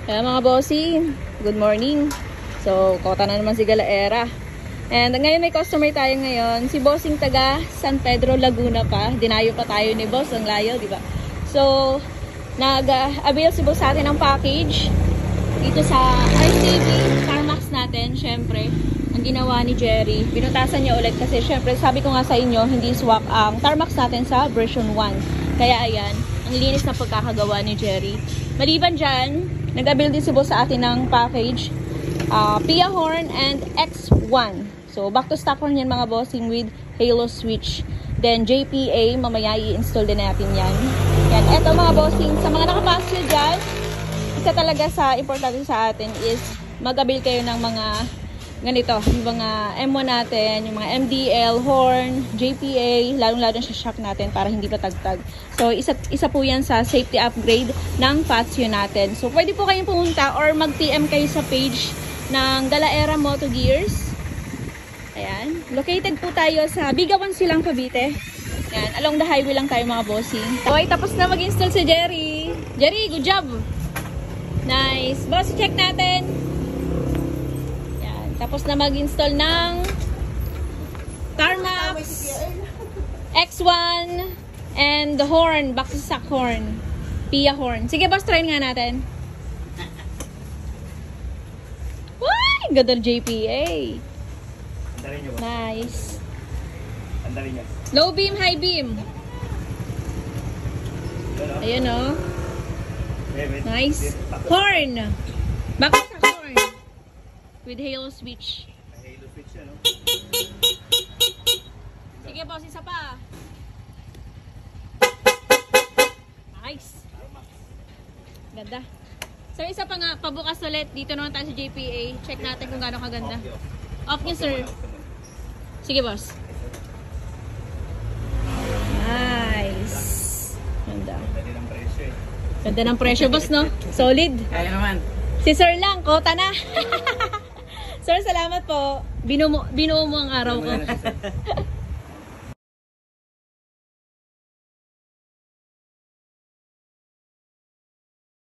Kaya mga bossing, good morning. So, kota na naman si Galaera. And ngayon may customer tayo ngayon. Si bossing taga San Pedro, Laguna pa. Dinayo pa tayo ni boss. Ang layo, di ba? So, nag-avail si boss sa atin ng package. Dito sa RCB, CarMax natin, syempre. Ang ginawa ni Jerry, binutasan niya ulit kasi syempre, sabi ko nga sa inyo, hindi swak ang CarMax natin sa version 1. Kaya ayan, ang linis na pagkakagawa ni Jerry. Maliban dyan, nag-avail din si boss sa atin ng package. Pia horn and X1. So, back to stock horn yan mga bossing with halo switch. Then, JPA, mamaya i-install din natin yan. Yan, eto mga bossing, sa mga nakapasyo dyan, isa talaga sa importante sa atin is mag-avail kayo ng mga ganito, yung mga M1 natin, yung mga MDL, horn, JPA, lalong-lalo sa shock natin para hindi patagtag. So, isa po yan sa safety upgrade ng Patio natin. So, pwede po kayong pumunta or mag-PM kayo sa page ng Galaera Moto Gears. Ayan. Located po tayo sa Bigawan Silang, Cavite. Ayan. Along the highway lang tayo mga bossing. Okay, tapos na mag-install si Jerry. Jerry, good job! Nice. Boss, check natin. Ayan. Tapos na mag-install ng CarMax X1 and the horn, back to stock horn. Pia horn. Sige boss, try nga natin. Why? Ganda JPA. Nice. Low beam, high beam. Ayan o. Nice. Horn. Back to stock horn. With halo switch. Sige boss, isa pa. Nice. Ganda. Sir, isa pa nga, pabukas ulit. Dito naman tayo sa JPA. Check natin kung gaano kaganda. Off niya, sir. Sige, boss. Nice. Ganda. Ganda ng presyo, boss, no? Solid. Kaya naman. Si sir lang, kota na. Sir, salamat po. Binuo mo ang araw ko.